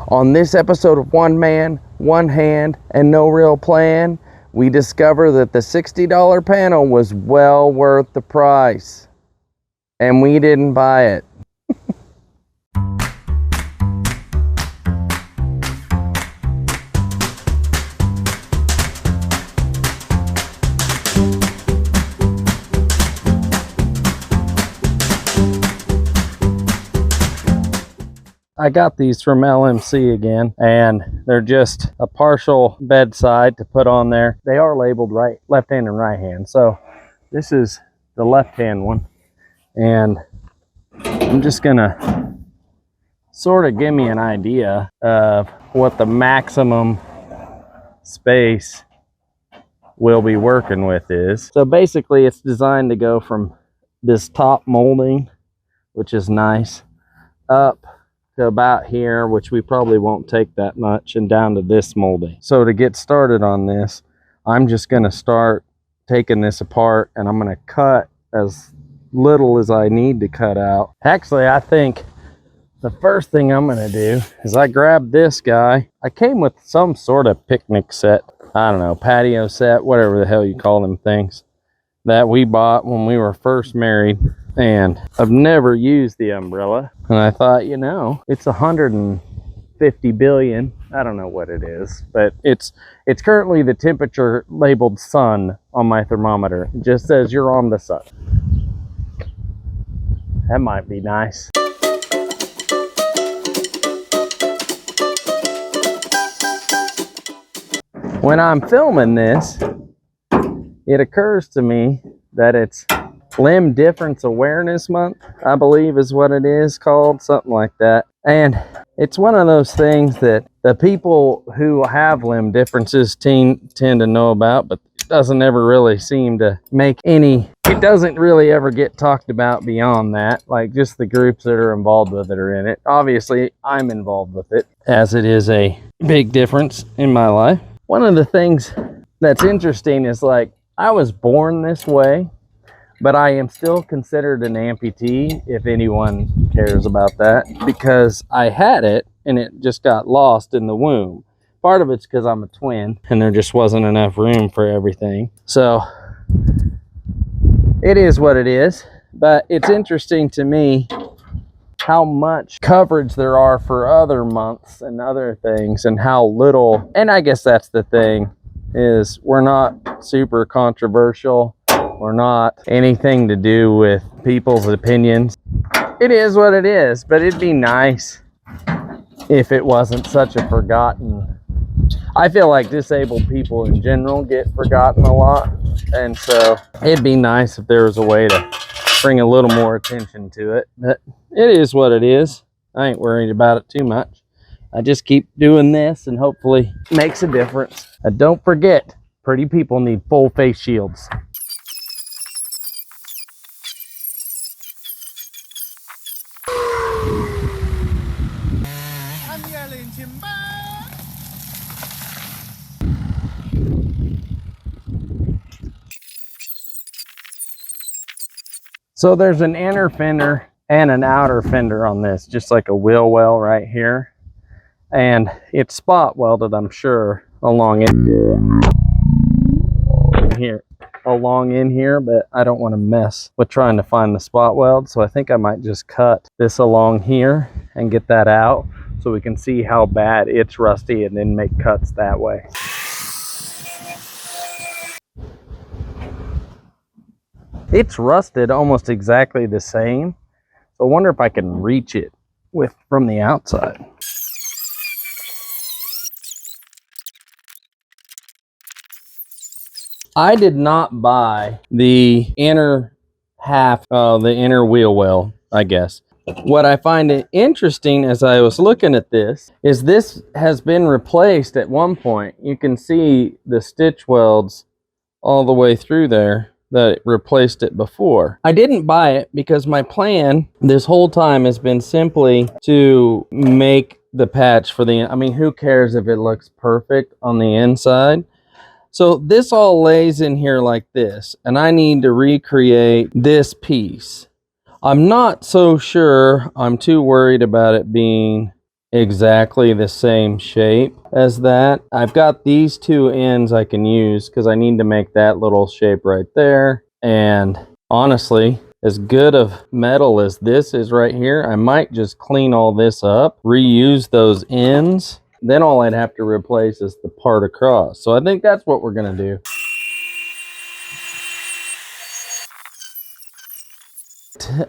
On this episode of One Man, One Hand, and No Real Plan, we discover that the $60 panel was well worth the price. And we didn't buy it. I got these from LMC again, and they're just a partial bedside to put on there. They are labeled left hand and right hand. So this is the left hand one, and I'm just gonna sort of give me an idea of what the maximum space we'll be working with is. So basically it's designed to go from this top molding, which is nice, up to about here, which we probably won't take that much, and down to this molding. So to get started on this, I'm just going to start taking this apart, and I'm going to cut as little as I need to cut out. Actually, I think the first thing I'm going to do is I grab this guy. I came with some sort of picnic set, I don't know, patio set, whatever the hell you call them things, that we bought when we were first married. And I've never used the umbrella, and I thought, you know, it's 150 billion. I don't know what it is, but it's currently the temperature labeled sun on my thermometer. It just says you're on the sun. That might be nice. When I'm filming this, it occurs to me that it's Limb Difference Awareness Month, I believe is what it is called, something like that. And it's one of those things that the people who have limb differences tend to know about, but it doesn't ever really seem to make any, it doesn't really ever get talked about beyond that. Like just the groups that are involved with it are in it. Obviously, I'm involved with it, as it is a big difference in my life. One of the things that's interesting is, like, I was born this way, but I am still considered an amputee, if anyone cares about that, because I had it and it just got lost in the womb. Part of it's because I'm a twin and there just wasn't enough room for everything. So it is what it is, but it's interesting to me how much coverage there are for other months and other things, and how little, and I guess that's the thing, is we're not super controversial. Or not anything to do with people's opinions. It is what it is, but it'd be nice if it wasn't such a forgotten. I feel like disabled people in general get forgotten a lot, and so it'd be nice if there was a way to bring a little more attention to it. But it is what it is. I ain't worried about it too much. I just keep doing this and hopefully it makes a difference. And don't forget, pretty people need full face shields. So there's an inner fender and an outer fender on this, just like a wheel well right here. And it's spot welded, I'm sure, along in here, but I don't want to mess with trying to find the spot weld. So I think I might just cut this along here and get that out so we can see how bad it's rusty, and then make cuts that way. It's rusted almost exactly the same. So I wonder if I can reach it from the outside. I did not buy the inner half of the inner wheel well, I guess. What I find it interesting as I was looking at this is this has been replaced at one point. You can see the stitch welds all the way through there that replaced it before. I didn't buy it because my plan this whole time has been simply to make the patch for the, I mean, who cares if it looks perfect on the inside? So this all lays in here like this, and I need to recreate this piece. I'm not so sure I'm too worried about it being exactly the same shape as that. I've got these two ends I can use because I need to make that little shape right there. And honestly, as good of metal as this is right here, I might just clean all this up, reuse those ends. Then all I'd have to replace is the part across. So I think that's what we're gonna do.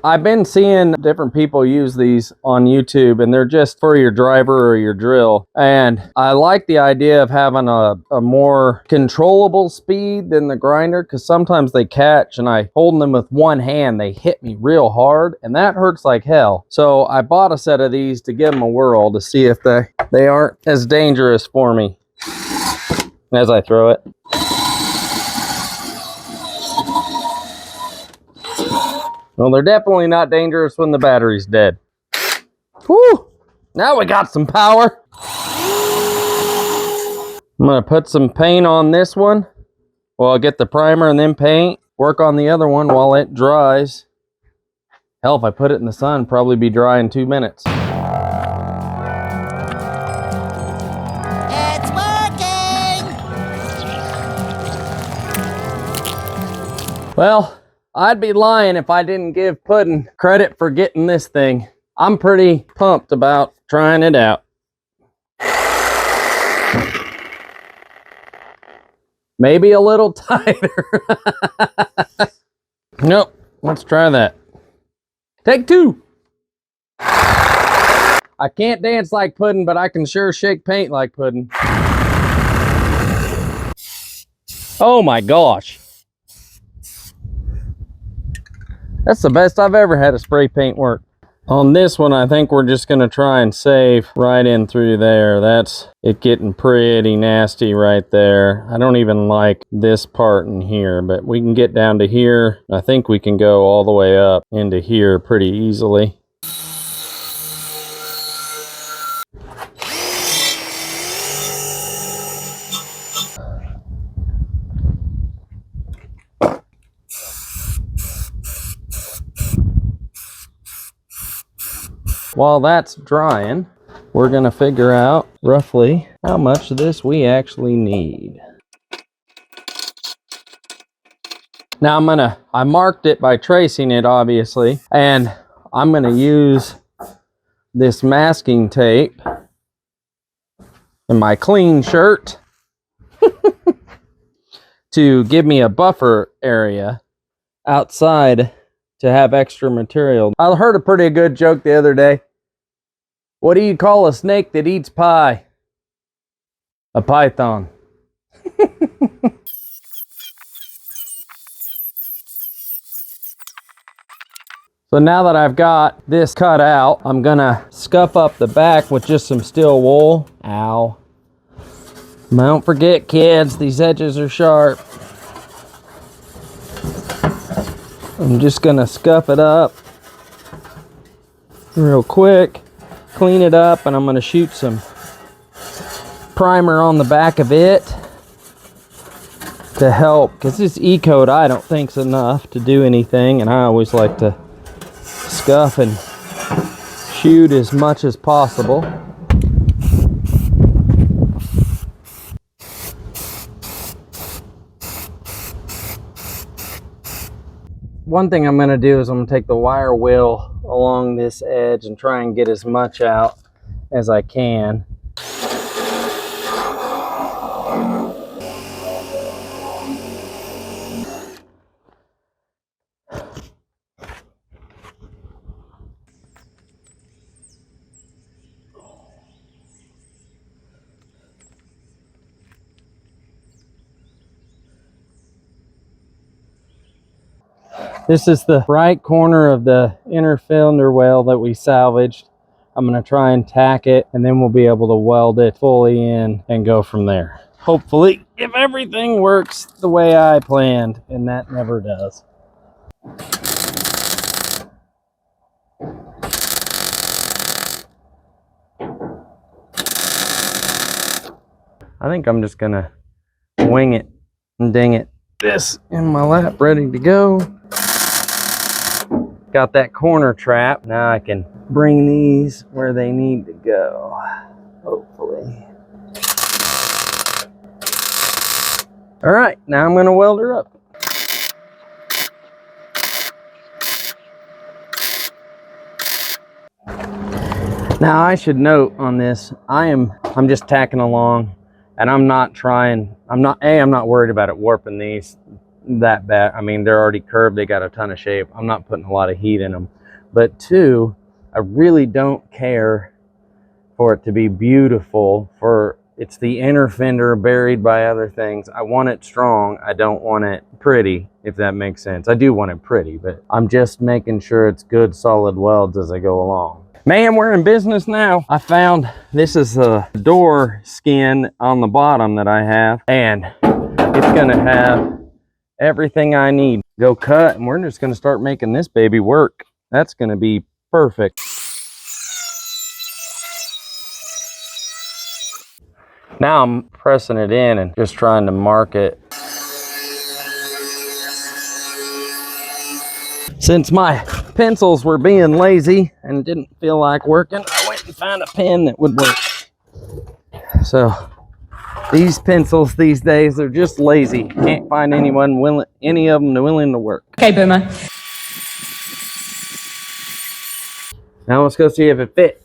I've been seeing different people use these on YouTube, and they're just for your driver or your drill. And I like the idea of having a more controllable speed than the grinder, because sometimes they catch and I hold them with one hand, they hit me real hard and that hurts like hell. So I bought a set of these to give them a whirl to see if they aren't as dangerous for me as I throw it. Well, they're definitely not dangerous when the battery's dead. Whew! Now we got some power. I'm gonna put some paint on this one. Well, I'll get the primer and then paint. Work on the other one while it dries. Hell, if I put it in the sun, probably be dry in 2 minutes. It's working! Well, I'd be lying if I didn't give Puddin' credit for getting this thing. I'm pretty pumped about trying it out. Maybe a little tighter. Nope, let's try that. Take two. I can't dance like Puddin', but I can sure shake paint like Puddin'. Oh my gosh. That's the best I've ever had a spray paint work. On this one, I think we're just gonna try and save right in through there. That's it getting pretty nasty right there. I don't even like this part in here, but we can get down to here. I think we can go all the way up into here pretty easily. While that's drying, we're gonna figure out roughly how much of this we actually need. Now I marked it by tracing it, obviously, and I'm gonna use this masking tape in my clean shirt to give me a buffer area outside to have extra material. I heard a pretty good joke the other day. What do you call a snake that eats pie? A python. So now that I've got this cut out, I'm gonna scuff up the back with just some steel wool. Ow. Don't forget, kids, these edges are sharp. I'm just gonna scuff it up real quick, clean it up, and I'm gonna shoot some primer on the back of it to help, because this E-coat I don't think's enough to do anything, and I always like to scuff and shoot as much as possible. One thing I'm going to do is I'm going to take the wire wheel along this edge and try and get as much out as I can. This is the right corner of the inner fender well that we salvaged. I'm going to try and tack it, and then we'll be able to weld it fully in and go from there. Hopefully, if everything works the way I planned, and that never does. I think I'm just going to wing it and ding it. This in my lap, ready to go. got that corner trap. Now I can bring these where they need to go, hopefully. All right, now I'm gonna weld her up. Now I should note on this, I'm just tacking along, and I'm not worried about it warping these that bad. I mean, they're already curved, they got a ton of shape. I'm not putting a lot of heat in them. But two, I really don't care for it to be beautiful. It's the inner fender buried by other things. I want it strong. I don't want it pretty, if that makes sense. I do want it pretty, but I'm just making sure it's good solid welds as I go along. Man, we're in business now. I found this is a door skin on the bottom that I have, and it's gonna have everything I need. Go cut, and we're just gonna start making this baby work. That's gonna be perfect. Now I'm pressing it in and just trying to mark it. Since my pencils were being lazy and didn't feel like working, I went and found a pen that would work. So these pencils these days, they're just lazy. Can't find any of them willing to work. Okay, Boomer. Now let's go see if it fits.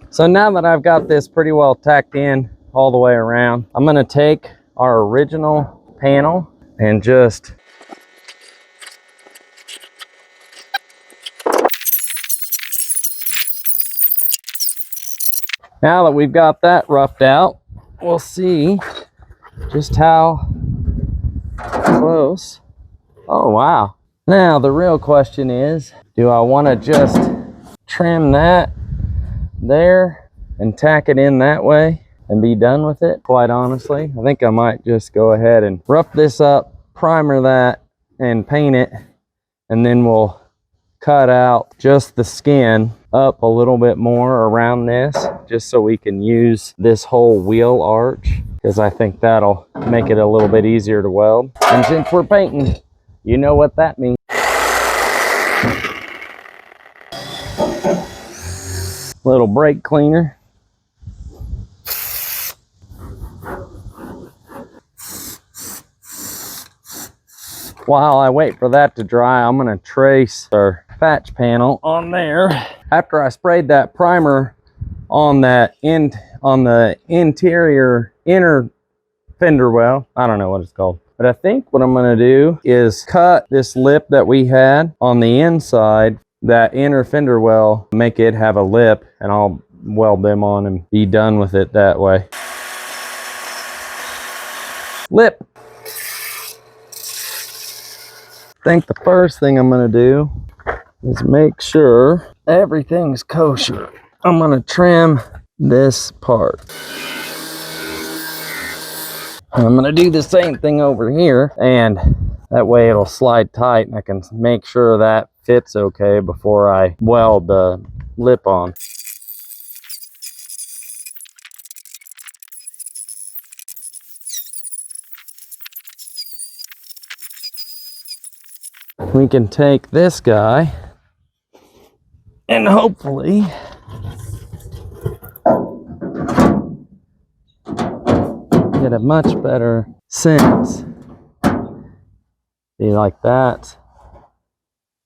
So now that I've got this pretty well tacked in all the way around, I'm gonna take our original panel and just now that we've got that roughed out, we'll see just how close. Oh wow. Now the real question is, do I want to just trim that there and tack it in that way and be done with it? Quite honestly, I think I might just go ahead and rough this up, primer that, and paint it, and then we'll cut out just the skin up a little bit more around this, just so we can use this whole wheel arch, because I think that'll make it a little bit easier to weld. And since we're painting, you know what that means. Little brake cleaner. While I wait for that to dry, I'm gonna trace our patch panel on there. After I sprayed that primer on the inner fender well, I don't know what it's called, but I think what I'm gonna do is cut this lip that we had on the inside, that inner fender well, make it have a lip, and I'll weld them on and be done with it that way. Lip. I think the first thing I'm gonna do is make sure everything's kosher. I'm gonna trim this part. I'm gonna do the same thing over here, and that way it'll slide tight and I can make sure that fits okay before I weld the lip on. We can take this guy and hopefully get a much better sense. See, like that,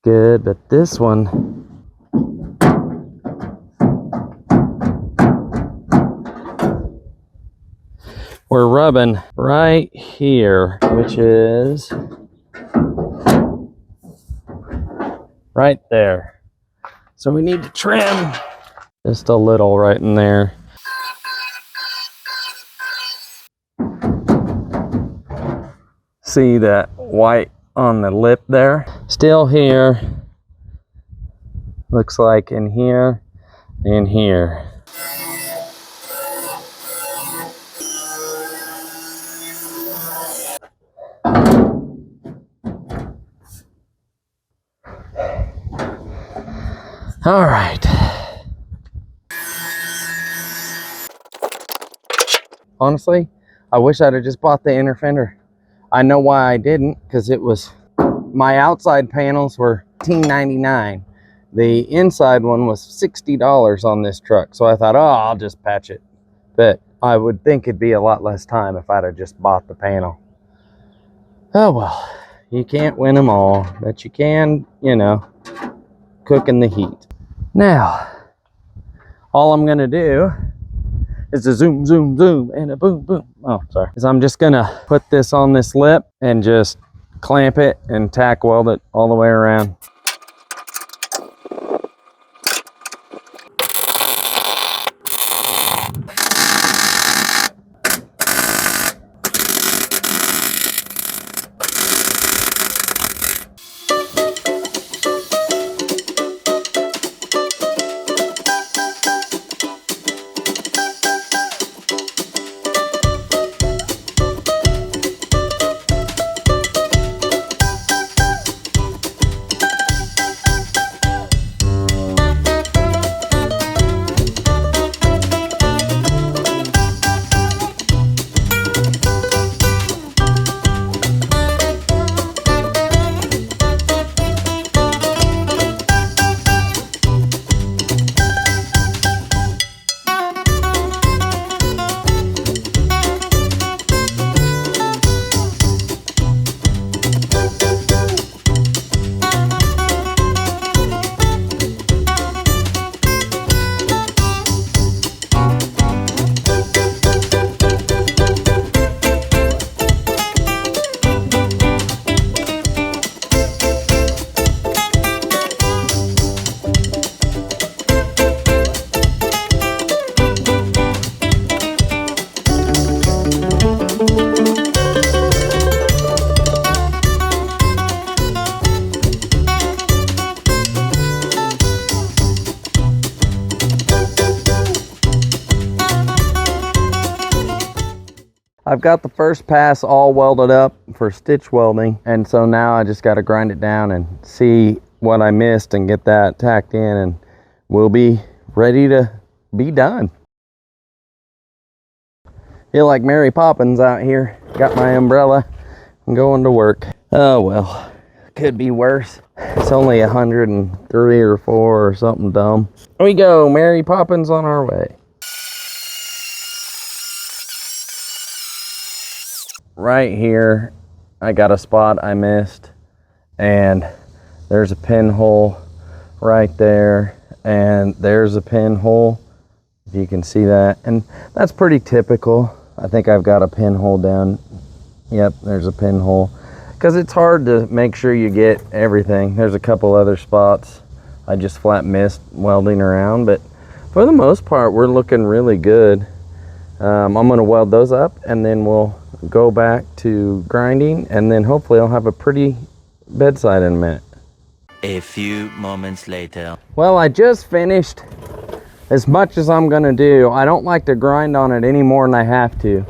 good, but this one, we're rubbing right here, which is right there. So we need to trim just a little right in there. See that white on the lip there? Still here. Looks like in here and here. All right. Honestly, I wish I'd have just bought the inner fender. I know why I didn't, because it was, my outside panels were $14.99. The inside one was $60 on this truck. So I thought, oh, I'll just patch it. But I would think it'd be a lot less time if I'd have just bought the panel. Oh well, you can't win them all, but you can, you know, cook in the heat. Now, all I'm gonna do is a zoom, zoom, zoom, and a boom, boom. Oh, sorry. Is I'm just gonna put this on this lip and just clamp it and tack weld it all the way around. I've got the first pass all welded up for stitch welding, and so now I just got to grind it down and see what I missed and get that tacked in, and we'll be ready to be done. Feel like Mary Poppins out here. Got my umbrella. I'm going to work. Oh well, could be worse. It's only 103 or 4 or something dumb. Here we go, Mary Poppins on our way. Right here, I got a spot I missed, and there's a pinhole right there, and there's a pinhole, if you can see that, and that's pretty typical. I think I've got a pinhole down. Yep, there's a pinhole, because it's hard to make sure you get everything. There's a couple other spots I just flat missed welding around, but for the most part, we're looking really good. I'm gonna weld those up, and then we'll go back to grinding, and then hopefully I'll have a pretty bedside in a minute. A few moments later. Well, I just finished as much as I'm gonna do. I don't like to grind on it any more than I have to.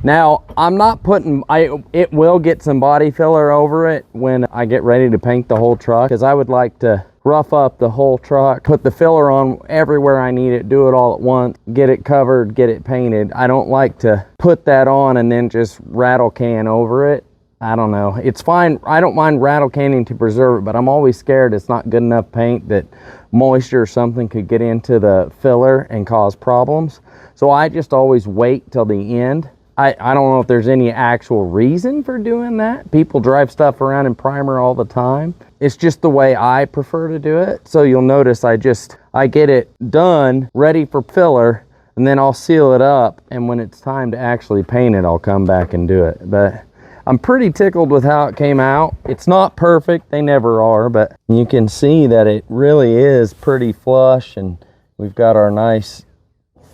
Now, I'm not putting, it will get some body filler over it when I get ready to paint the whole truck, because I would like to rough up the whole truck, put the filler on everywhere I need it, do it all at once, get it covered, get it painted. I don't like to put that on and then just rattle can over it. I don't know, it's fine. I don't mind rattle canning to preserve it, but I'm always scared it's not good enough paint, that moisture or something could get into the filler and cause problems. So I just always wait till the end. I don't know if there's any actual reason for doing that. People drive stuff around in primer all the time. It's just the way I prefer to do it. So you'll notice I get it done, ready for filler, and then I'll seal it up. And when it's time to actually paint it, I'll come back and do it. But I'm pretty tickled with how it came out. It's not perfect, they never are, but you can see that it really is pretty flush, and we've got our nice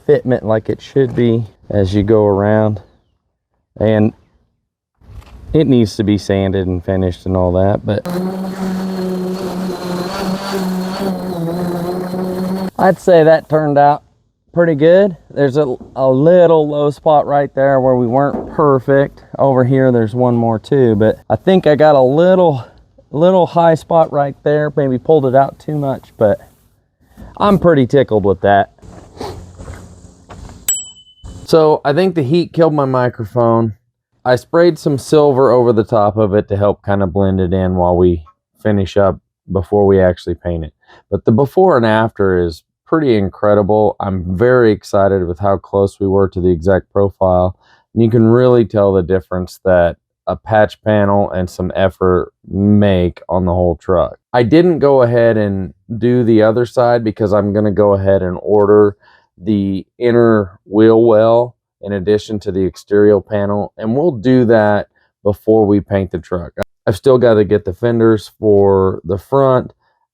fitment like it should be as you go around. And it needs to be sanded and finished and all that, but I'd say that turned out pretty good. There's a little low spot right there where we weren't perfect. Over here there's one more too, but I think I got a little high spot right there, maybe pulled it out too much, but I'm pretty tickled with that. So I think the heat killed my microphone. I sprayed some silver over the top of it to help kind of blend it in while we finish up before we actually paint it. But the before and after is pretty incredible. I'm very excited with how close we were to the exact profile. And you can really tell the difference that a patch panel and some effort make on the whole truck. I didn't go ahead and do the other side because I'm going to go ahead and order the inner wheel well in addition to the exterior panel, and we'll do that before we paint the truck. I've still got to get the fenders for the front,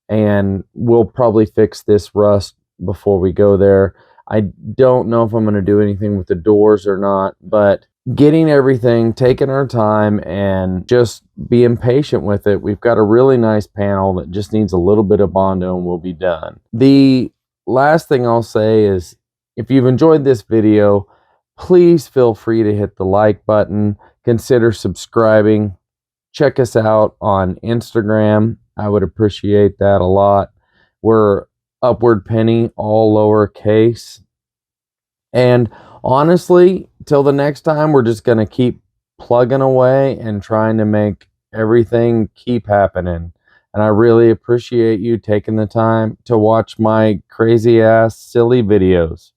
and we'll probably fix this rust before we go there. I don't know if I'm going to do anything with the doors or not, but getting everything, taking our time, and just being patient with it. We've got a really nice panel that just needs a little bit of Bondo and we'll be done. The last thing I'll say is, if you've enjoyed this video, please feel free to hit the like button, consider subscribing, check us out on Instagram. I would appreciate that a lot. We're UpwardPenny, all lowercase. And honestly, till the next time, we're just going to keep plugging away and trying to make everything keep happening. And I really appreciate you taking the time to watch my crazy ass silly videos.